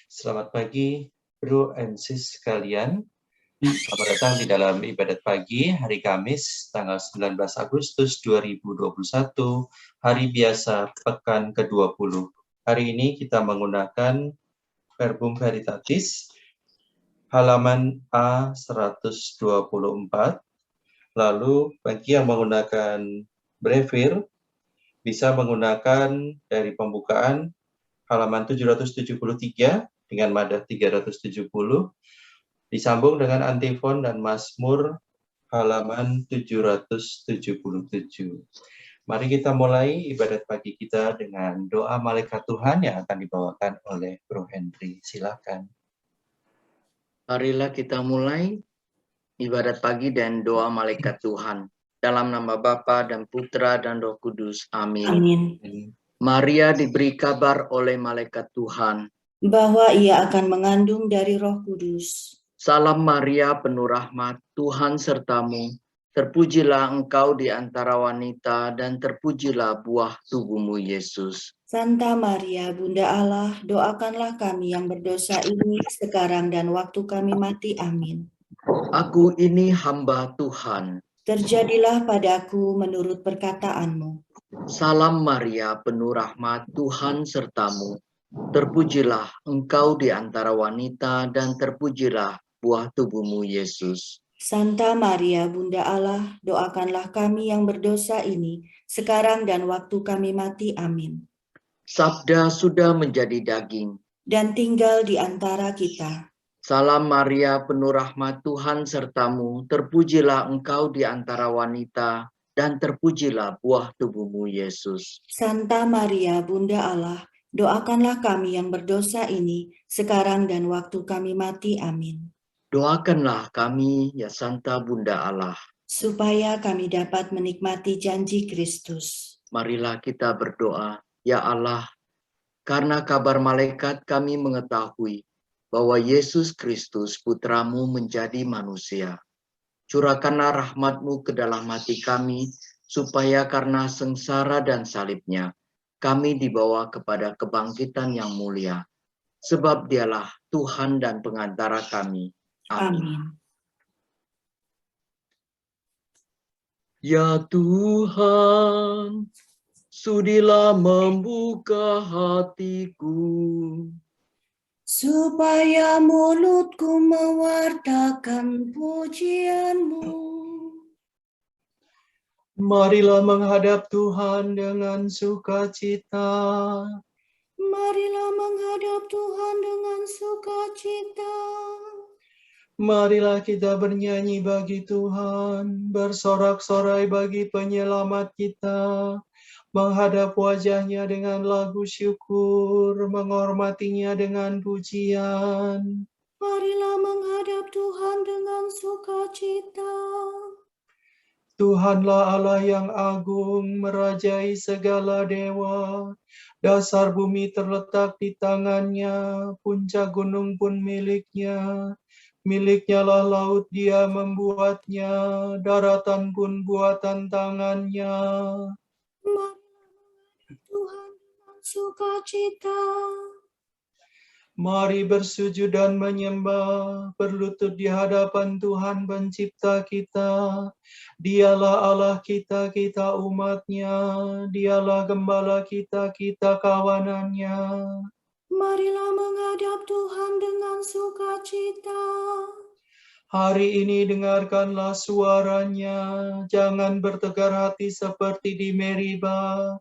Selamat pagi, Bro and Sis sekalian. Selamat datang di dalam ibadat pagi hari Kamis, tanggal 19 Agustus 2021, hari biasa, pekan ke-20. Hari ini kita menggunakan Verbum Veritatis, halaman A124. Lalu, bagi yang menggunakan Brevir, bisa menggunakan dari pembukaan halaman 773 dengan madah 370, disambung dengan antifon dan mazmur halaman 777. Mari kita mulai ibadat pagi kita dengan doa malaikat Tuhan yang akan dibawakan oleh Bro Henry. Silakan. Marilah kita mulai ibadat pagi dan doa malaikat Tuhan. Dalam nama Bapa dan Putra dan Roh Kudus. Amin. Amin. Maria diberi kabar oleh malaikat Tuhan Bahwa ia akan mengandung dari Roh Kudus. Salam Maria, penuh rahmat, Tuhan sertamu. Terpujilah engkau di antara wanita dan terpujilah buah tubuhmu Yesus. Santa Maria, Bunda Allah, doakanlah kami yang berdosa ini sekarang dan waktu kami mati. Amin. Aku ini hamba Tuhan. Terjadilah padaku menurut perkataanmu. Salam Maria, penuh rahmat, Tuhan sertamu. Terpujilah engkau di antara wanita dan terpujilah buah tubuhmu Yesus. Santa Maria, Bunda Allah, doakanlah kami yang berdosa ini sekarang dan waktu kami mati. Amin. Sabda sudah menjadi daging dan tinggal di antara kita. Salam Maria, penuh rahmat, Tuhan sertamu. Terpujilah engkau di antara wanita dan terpujilah buah tubuhmu Yesus. Santa Maria, Bunda Allah, doakanlah kami yang berdosa ini sekarang dan waktu kami mati. Amin. Doakanlah kami, ya Santa Bunda Allah, supaya kami dapat menikmati janji Kristus. Marilah kita berdoa. Ya Allah, karena kabar malaikat kami mengetahui bahwa Yesus Kristus Putramu menjadi manusia. Curahkanlah rahmat-Mu ke dalam hati kami, supaya karena sengsara dan salibnya, kami dibawa kepada kebangkitan yang mulia. Sebab Dialah Tuhan dan pengantara kami. Amin. Ya Tuhan, sudilah membuka hatiku, supaya mulutku mewartakan pujian-Mu. Marilah menghadap Tuhan dengan sukacita. Marilah menghadap Tuhan dengan sukacita. Marilah kita bernyanyi bagi Tuhan, bersorak-sorai bagi penyelamat kita, menghadap wajah-Nya dengan lagu syukur, menghormati-Nya dengan pujian. Marilah menghadap Tuhan dengan sukacita. Tuhanlah Allah yang agung, merajai segala dewa. Dasar bumi terletak di tangan-Nya, puncak gunung pun milik-Nya. Milik-Nya lah laut, Dia membuatnya, daratan pun buatan tangan-Nya. Marilah Tuhan dengan sukacita. Mari bersujud dan menyembah, berlutut di hadapan Tuhan Pencipta kita. Dialah Allah kita, kita umat-Nya. Dialah Gembala kita, kita kawanan-Nya. Marilah menghadap Tuhan dengan sukacita. Hari ini dengarkanlah suara-Nya, jangan bertegar hati seperti di Meriba,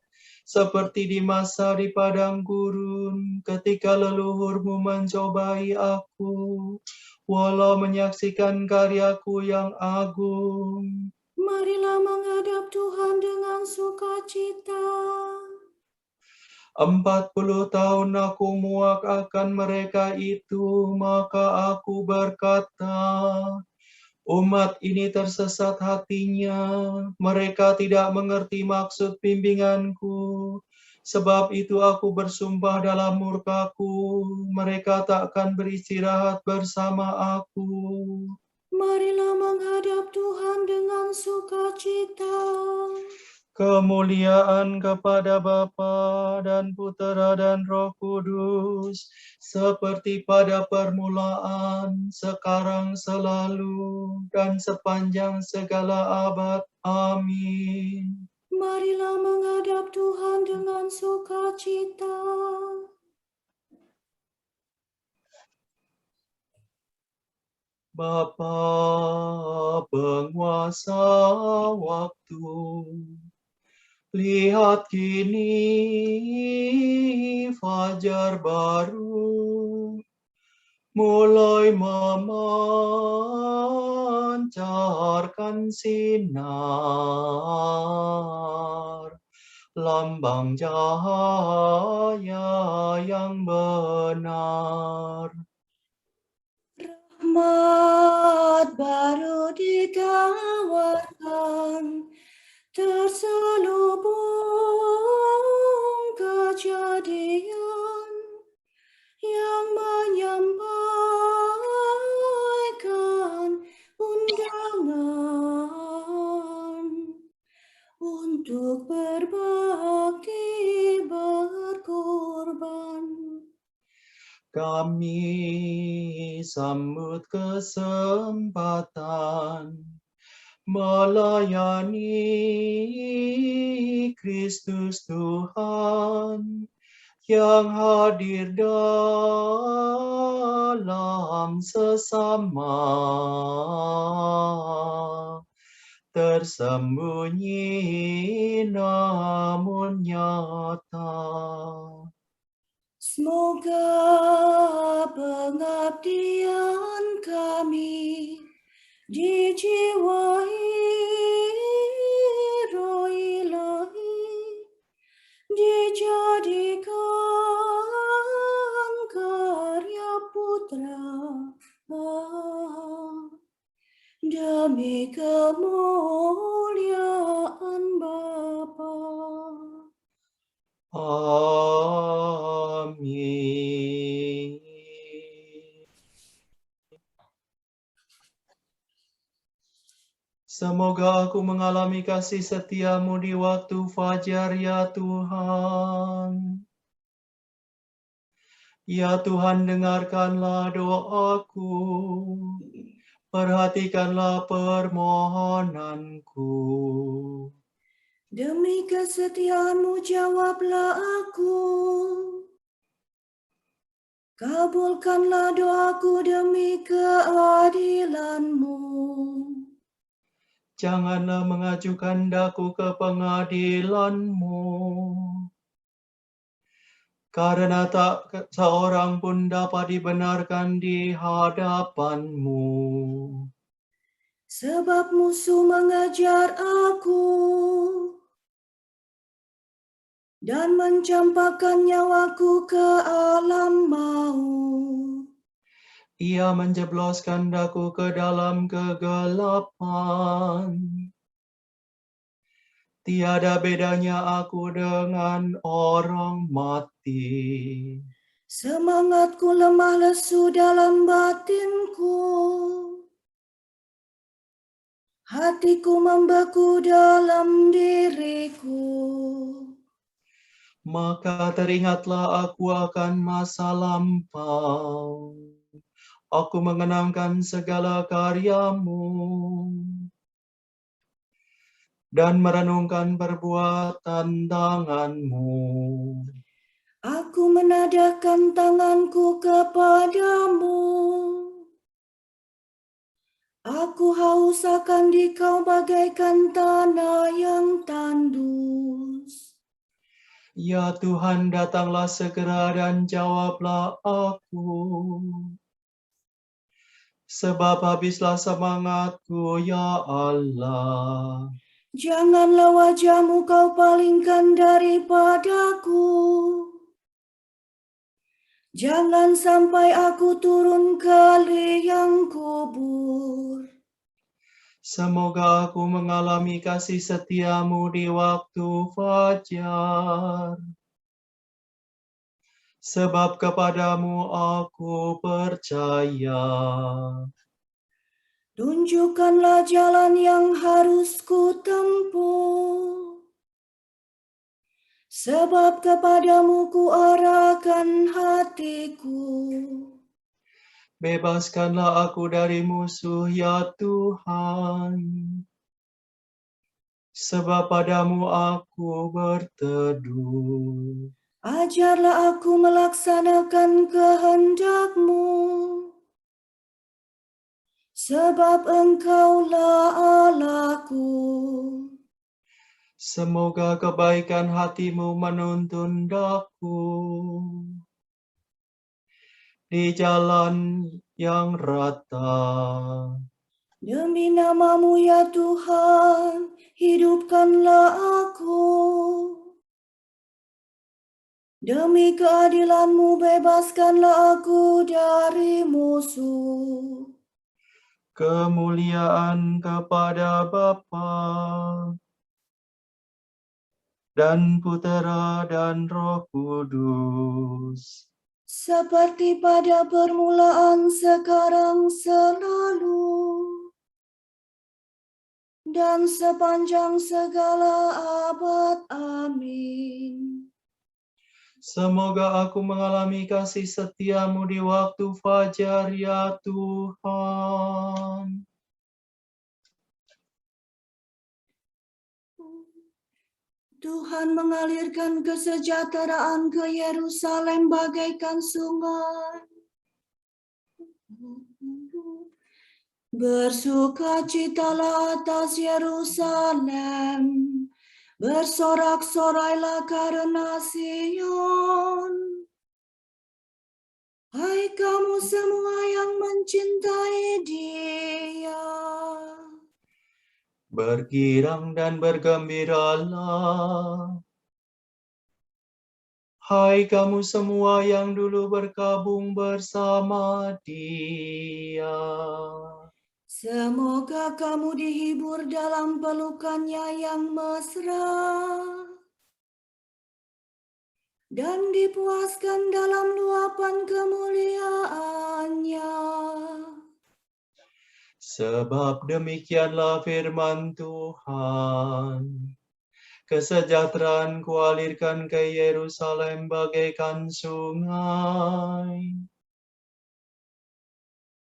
seperti di masa di padang gurun, ketika leluhurmu mencobai aku, walau menyaksikan karyaku yang agung. Marilah menghadap Tuhan dengan sukacita. 40 tahun aku muak akan mereka itu, maka aku berkata, umat ini tersesat hatinya, mereka tidak mengerti maksud bimbinganku. Sebab itu aku bersumpah dalam murkaku, mereka tak akan beristirahat bersama aku. Marilah menghadap Tuhan dengan sukacita. Kemuliaan kepada Bapa dan Putera dan Roh Kudus, seperti pada permulaan, sekarang, selalu, dan sepanjang segala abad. Amin. Marilah menghadap Tuhan dengan sukacita. Bapa penguasa waktu, lihat kini fajar baru mulai memancarkan sinar, lambang cahaya yang benar. Rahmat baru ditawarkan, terselubung kejadian yang menyampaikan undangan untuk berbakti berkorban. Kami sambut kesempatan melayani Kristus Tuhan yang hadir dalam sesama, tersembunyi namun nyata. Semoga pengabdian kami dijiwai Roh Ilahi, dijadikan karya Putra demi kemuliaan Bapa. Amin. Semoga aku mengalami kasih setia-Mu di waktu fajar, ya Tuhan. Ya Tuhan, dengarkanlah doaku. Perhatikanlah permohonanku. Demi kesetiaan-Mu jawablah aku. Kabulkanlah doaku demi keadilan-Mu. Janganlah mengajukan daku ke pengadilan-Mu, karena tak seorang pun dapat dibenarkan di hadapan-Mu. Sebab musuh mengejar aku dan mencampakkan nyawaku ke alam maut. Ia menjebloskan daku ke dalam kegelapan. Tiada bedanya aku dengan orang mati. Semangatku lemah lesu dalam batinku. Hatiku membeku dalam diriku. Maka teringatlah aku akan masa lampau. Aku mengenangkan segala karya-Mu dan merenungkan perbuatan tangan-Mu. Aku menadahkan tanganku kepadamu. Aku haus akan Dikau bagaikan tanah yang tandus. Ya Tuhan, datanglah segera dan jawablah aku. Sebab habislah semangatku, ya Allah. Janganlah wajah-Mu Kau palingkan daripadaku. Jangan sampai aku turun ke liang kubur. Semoga aku mengalami kasih setia-Mu di waktu fajar. Sebab kepadamu aku percaya. Tunjukkanlah jalan yang harus ku tempuh. Sebab kepadamu kuarahkan hatiku. Bebaskanlah aku dari musuh, ya Tuhan. Sebab padamu aku berteduh. Ajarlah aku melaksanakan kehendak-Mu, sebab Engkaulah Allahku. Semoga kebaikan hatimu menuntun daku di jalan yang rata. Demi nama-Mu ya Tuhan, hidupkanlah aku. Demi keadilan-Mu bebaskanlah aku dari musuh. Kemuliaan kepada Bapa dan Putera dan Roh Kudus. Seperti pada permulaan, sekarang, selalu, dan sepanjang segala abad. Amin. Semoga aku mengalami kasih setia-Mu di waktu fajar, ya Tuhan. Tuhan mengalirkan kesejahteraan ke Yerusalem bagaikan sungai. Bersukacitalah atas Yerusalem, bersorak-sorailah karena Sion. Hai kamu semua yang mencintai Dia, Bergirang dan bergembiralah. Hai kamu semua yang dulu berkabung bersama Dia. semoga kamu dihibur dalam pelukannya yang mesra, dan dipuaskan dalam luapan kemuliaannya. Sebab demikianlah firman Tuhan. Kesejahteraan kualirkan ke Yerusalem bagaikan sungai.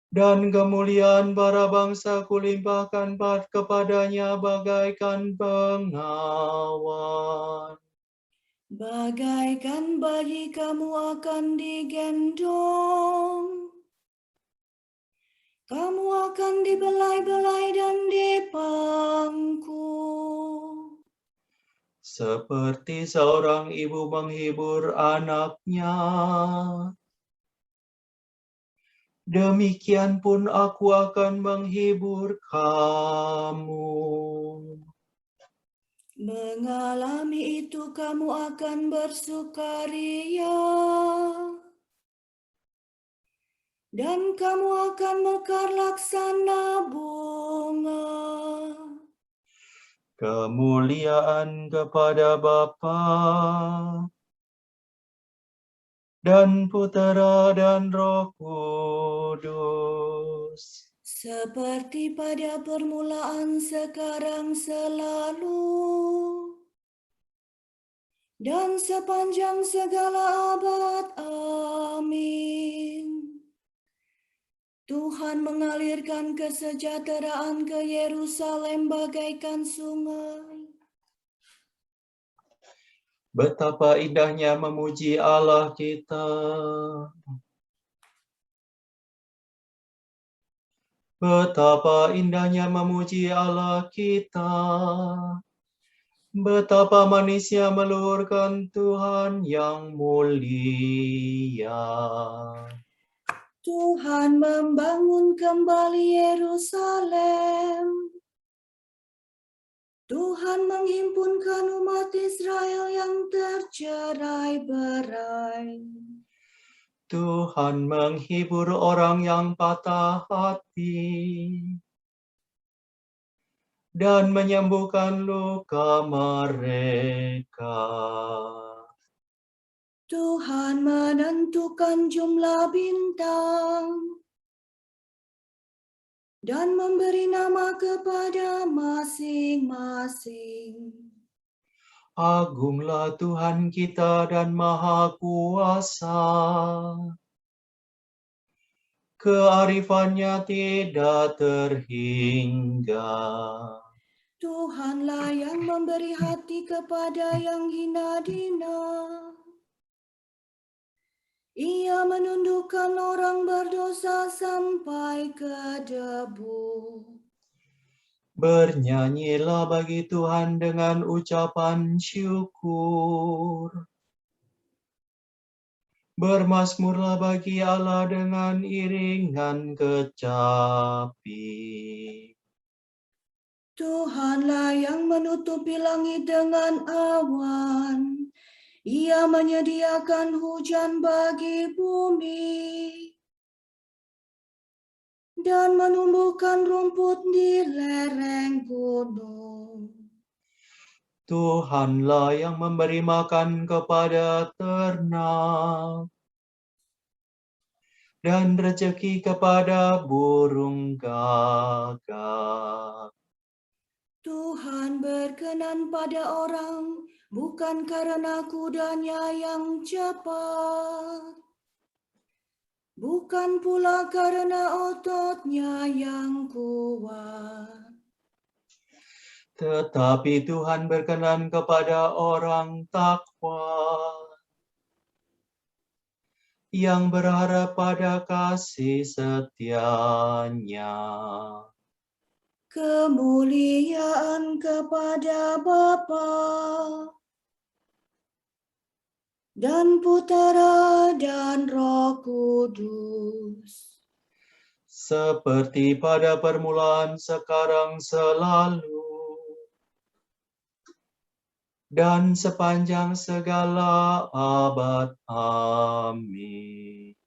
Dan kemuliaan para bangsa kulimpahkan kepadanya bagaikan bengawan. Bagaikan bayi kamu akan digendong, kamu akan dibelai-belai dan dipangku. Seperti seorang ibu menghibur anaknya, demikian pun aku akan menghibur kamu. Mengalami itu kamu akan bersukaria, dan kamu akan mekar laksana bunga. Kemuliaan kepada Bapa dan Putera dan Roh Kudus. Seperti pada permulaan, sekarang, selalu, dan sepanjang segala abad. Amin. Tuhan mengalirkan kesejahteraan ke Yerusalem bagaikan sungai. Betapa indahnya memuji Allah kita. Betapa indahnya memuji Allah kita. Betapa manisnya meluhurkan Tuhan yang mulia. Tuhan membangun kembali Yerusalem. Tuhan menghimpunkan umat Israel yang tercerai-berai. Tuhan menghibur orang yang patah hati dan menyembuhkan luka mereka. Tuhan menentukan jumlah bintang dan memberi nama kepada masing-masing. Agunglah Tuhan kita dan Maha Kuasa. Kearifannya tidak terhingga. Tuhanlah yang memberi hati kepada yang hina dina. Ia menundukkan orang berdosa sampai ke debu. Bernyanyilah bagi Tuhan dengan ucapan syukur. Bermazmurlah bagi Allah dengan iringan kecapi. Tuhanlah yang menutupi langit dengan awan. Ia menyediakan hujan bagi bumi dan menumbuhkan rumput di lereng gunung. Tuhanlah yang memberi makan kepada ternak dan rezeki kepada burung gagak. Tuhan berkenan pada orang bukan karena kudanya yang cepat, bukan pula karena ototnya yang kuat. Tetapi Tuhan berkenan kepada orang takwa, yang berharap pada kasih setianya. Kemuliaan kepada Bapa dan Putera dan Roh Kudus. Seperti pada permulaan, sekarang, selalu, dan sepanjang segala abad. Amin.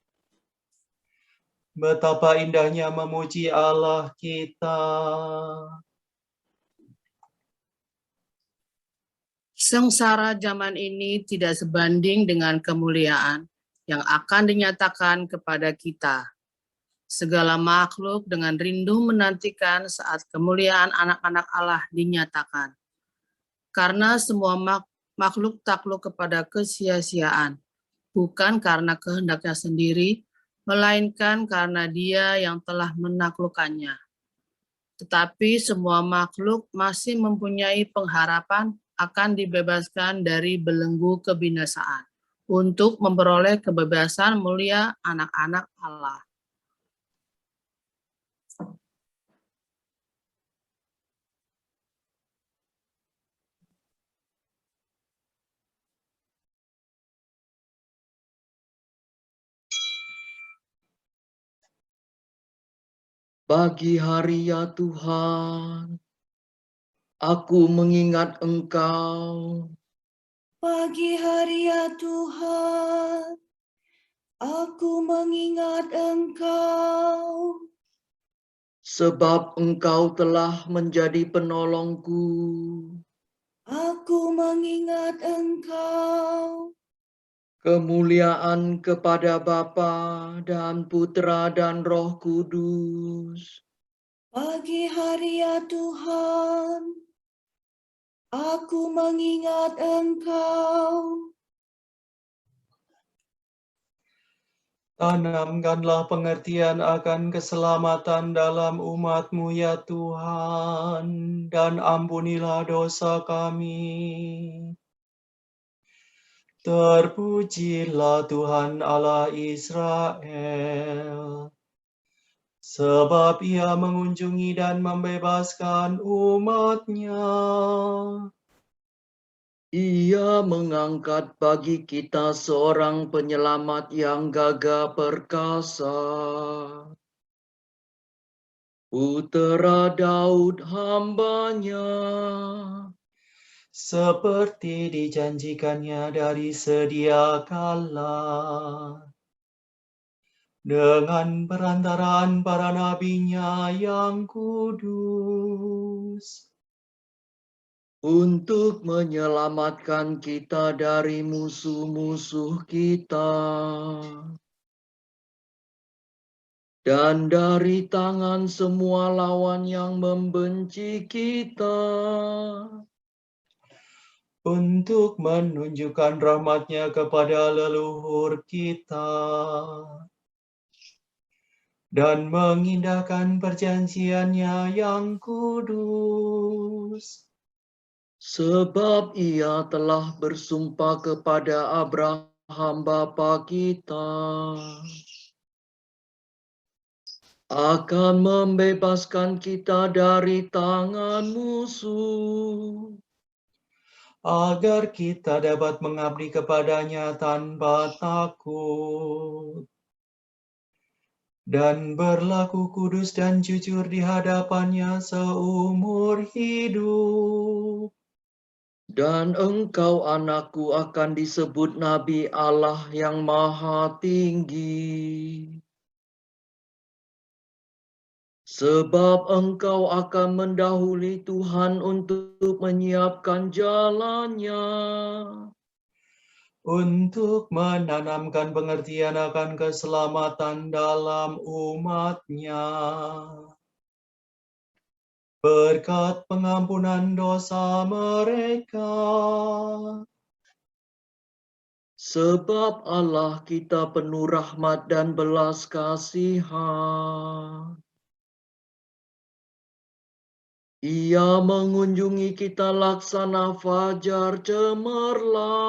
Betapa indahnya memuji Allah kita. Sengsara zaman ini tidak sebanding dengan kemuliaan yang akan dinyatakan kepada kita. Segala makhluk dengan rindu menantikan saat kemuliaan anak-anak Allah dinyatakan. Karena semua makhluk takluk kepada kesia-siaan, bukan karena kehendaknya sendiri, melainkan karena Dia yang telah menaklukkannya. Tetapi semua makhluk masih mempunyai pengharapan akan dibebaskan dari belenggu kebinasaan untuk memperoleh kebebasan mulia anak-anak Allah. Pagi hari ya Tuhan, aku mengingat Engkau. Pagi hari ya Tuhan, aku mengingat Engkau. Sebab Engkau telah menjadi penolongku. Aku mengingat Engkau. Kemuliaan kepada Bapa dan Putra dan Roh Kudus. Pagi hari ya Tuhan, aku mengingat Engkau. Tanamkanlah pengertian akan keselamatan dalam umat-Mu ya Tuhan, dan ampunilah dosa kami. Terpujilah Tuhan Allah Israel, sebab Ia mengunjungi dan membebaskan umat-Nya. Ia mengangkat bagi kita seorang penyelamat yang gagah perkasa. Putera Daud hamba-Nya. Seperti dijanjikannya dari sedia kala, dengan perantaraan para nabi-Nya yang kudus, Untuk menyelamatkan kita dari musuh-musuh kita. Dan dari tangan semua lawan yang membenci kita. untuk menunjukkan rahmat-Nya kepada leluhur kita dan mengindahkan perjanjian-Nya yang kudus. Sebab Ia telah bersumpah kepada Abraham bapa kita akan membebaskan kita dari tangan musuh, agar kita dapat mengabdi kepada-Nya tanpa takut dan berlaku kudus dan jujur di hadapan-Nya seumur hidup. dan engkau anakku akan disebut Nabi Allah yang Maha Tinggi. Sebab engkau akan mendahului Tuhan untuk menyiapkan jalannya, Untuk menanamkan pengertian akan keselamatan dalam umat-Nya. Berkat pengampunan dosa mereka. sebab Allah kita penuh rahmat dan belas kasihan. Ia mengunjungi kita laksana fajar cemerlang,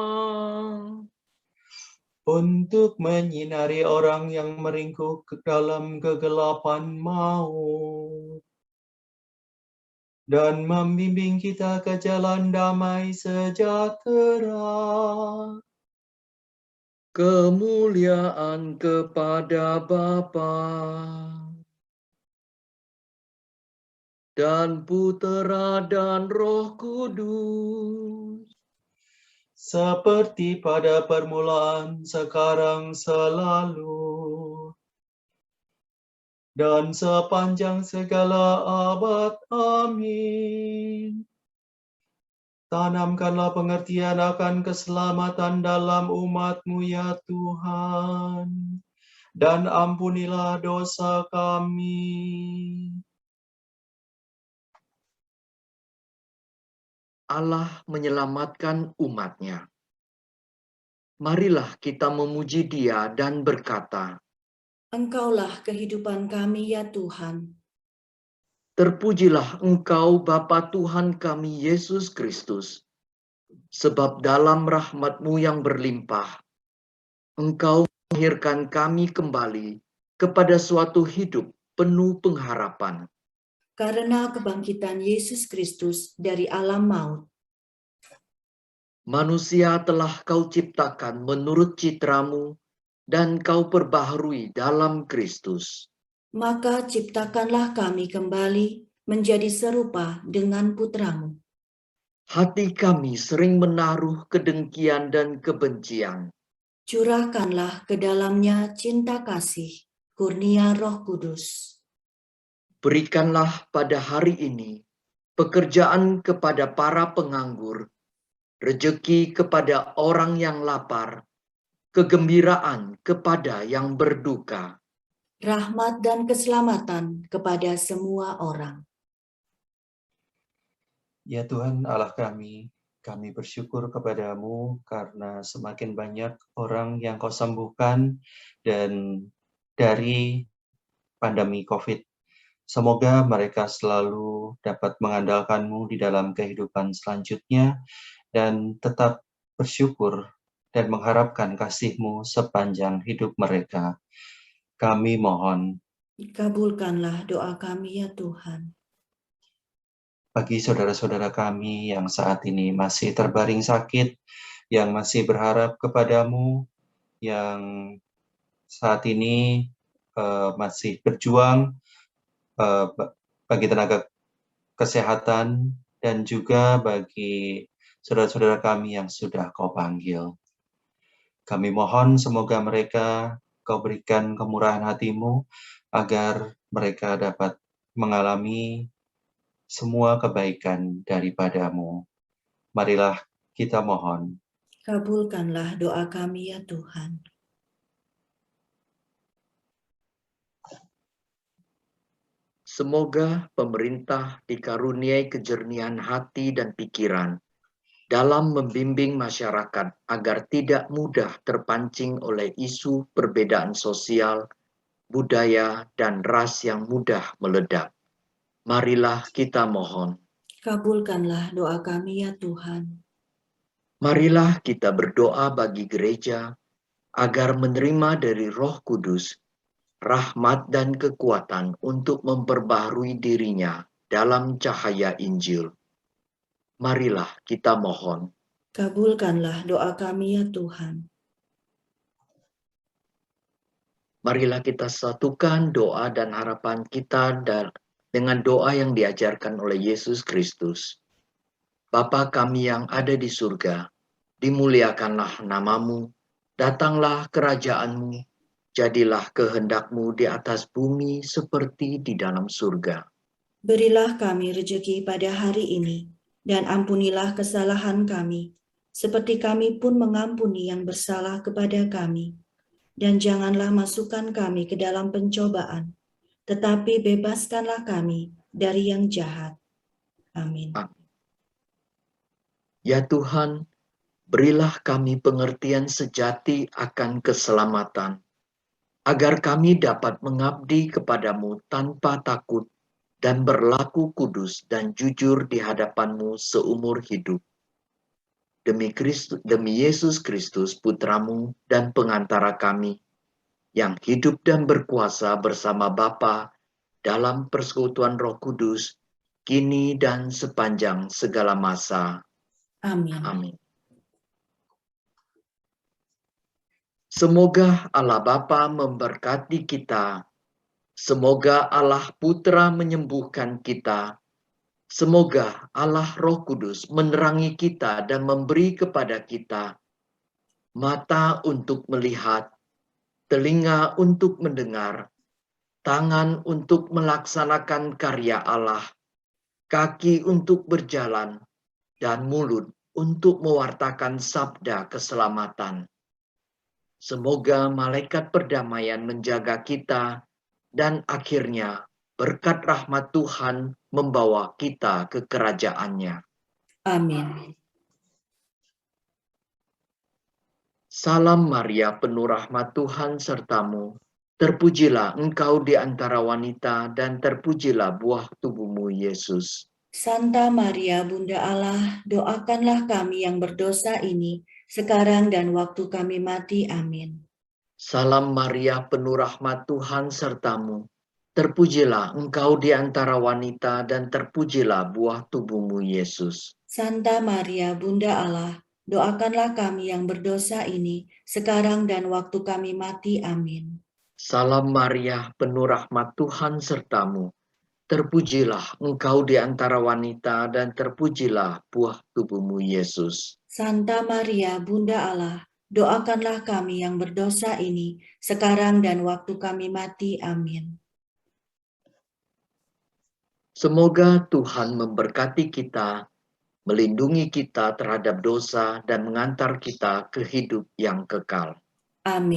Untuk menyinari orang yang meringkuk ke dalam kegelapan maut. Dan membimbing kita ke jalan damai sejahtera. kemuliaan kepada Bapa dan Putera dan Roh Kudus, Seperti pada permulaan, sekarang, selalu, dan sepanjang segala abad. Amin. Tanamkanlah pengertian akan keselamatan dalam umat-Mu ya Tuhan, dan ampunilah dosa kami. Allah menyelamatkan umat-Nya. Marilah kita memuji Dia dan berkata, Engkaulah kehidupan kami ya Tuhan. terpujilah Engkau Bapa Tuhan kami Yesus Kristus, sebab dalam rahmat-Mu yang berlimpah, Engkau melahirkan kami kembali kepada suatu hidup penuh pengharapan. Karena kebangkitan Yesus Kristus dari alam maut, Manusia telah Kau ciptakan menurut citra-Mu dan Kau perbaharui dalam Kristus. maka ciptakanlah kami kembali menjadi serupa dengan Putra-Mu. Hati kami sering menaruh kedengkian dan kebencian. Curahkanlah ke dalamnya cinta kasih, kurnia Roh Kudus. Berikanlah pada hari ini pekerjaan kepada para penganggur, rejeki kepada orang yang lapar, kegembiraan kepada yang berduka. Rahmat dan keselamatan kepada semua orang. Ya Tuhan Allah kami bersyukur kepadamu karena semakin banyak orang yang Kau sembuhkan dan dari pandemi COVID. Semoga mereka selalu dapat mengandalkan-Mu di dalam kehidupan selanjutnya dan tetap bersyukur dan mengharapkan kasih-Mu sepanjang hidup mereka. Kami mohon Kabulkanlah doa kami ya Tuhan. bagi saudara-saudara kami yang saat ini masih terbaring sakit, yang masih berharap kepadamu, yang saat ini masih berjuang bagi tenaga kesehatan, dan juga bagi saudara-saudara kami yang sudah Kau panggil. Kami mohon semoga mereka Kau berikan kemurahan hati-Mu, agar mereka dapat mengalami semua kebaikan daripada-Mu. Marilah kita mohon. Kabulkanlah doa kami ya Tuhan. Semoga pemerintah dikaruniai kejernihan hati dan pikiran dalam membimbing masyarakat agar tidak mudah terpancing oleh isu perbedaan sosial, budaya, dan ras yang mudah meledak. Marilah kita mohon. Kabulkanlah doa kami ya Tuhan. Marilah kita berdoa bagi gereja agar menerima dari Roh Kudus rahmat dan kekuatan untuk memperbaharui dirinya dalam cahaya Injil. Marilah kita mohon. Kabulkanlah doa kami ya Tuhan. Marilah kita satukan doa dan harapan kita dengan doa yang diajarkan oleh Yesus Kristus. Bapa kami yang ada di surga, dimuliakanlah namamu, datanglah kerajaanmu, jadilah kehendakmu di atas bumi seperti di dalam surga. Berilah kami rejeki pada hari ini, dan ampunilah kesalahan kami, seperti kami pun mengampuni yang bersalah kepada kami. Dan janganlah masukkan kami ke dalam pencobaan, tetapi bebaskanlah kami dari yang jahat. Amin. Ya Tuhan, berilah kami pengertian sejati akan keselamatan, agar kami dapat mengabdi kepadamu tanpa takut dan berlaku kudus dan jujur di hadapanmu seumur hidup. Demi Yesus Kristus, Putramu dan pengantara kami, yang hidup dan berkuasa bersama Bapa dalam persekutuan Roh Kudus, kini dan sepanjang segala masa. Amin. Amin. Semoga Allah Bapa memberkati kita. Semoga Allah Putra menyembuhkan kita. Semoga Allah Roh Kudus menerangi kita dan memberi kepada kita mata untuk melihat, telinga untuk mendengar, tangan untuk melaksanakan karya Allah, kaki untuk berjalan, dan mulut untuk mewartakan sabda keselamatan. Semoga malaikat perdamaian menjaga kita, dan akhirnya berkat rahmat Tuhan membawa kita ke kerajaannya. Amin. Salam Maria, penuh rahmat Tuhan sertamu. Terpujilah engkau di antara wanita, dan terpujilah buah tubuhmu, Yesus. Santa Maria, Bunda Allah, doakanlah kami yang berdosa ini, sekarang dan waktu kami mati. Amin. Salam Maria, penuh rahmat Tuhan sertamu. Terpujilah engkau di antara wanita, dan terpujilah buah tubuhmu, Yesus. Santa Maria, Bunda Allah, doakanlah kami yang berdosa ini, sekarang dan waktu kami mati. Amin. Salam Maria, penuh rahmat Tuhan sertamu. Terpujilah engkau di antara wanita, dan terpujilah buah tubuhmu, Yesus. Santa Maria, Bunda Allah, doakanlah kami yang berdosa ini, sekarang dan waktu kami mati. Amin. Semoga Tuhan memberkati kita, melindungi kita terhadap dosa, dan mengantar kita ke hidup yang kekal. Amin.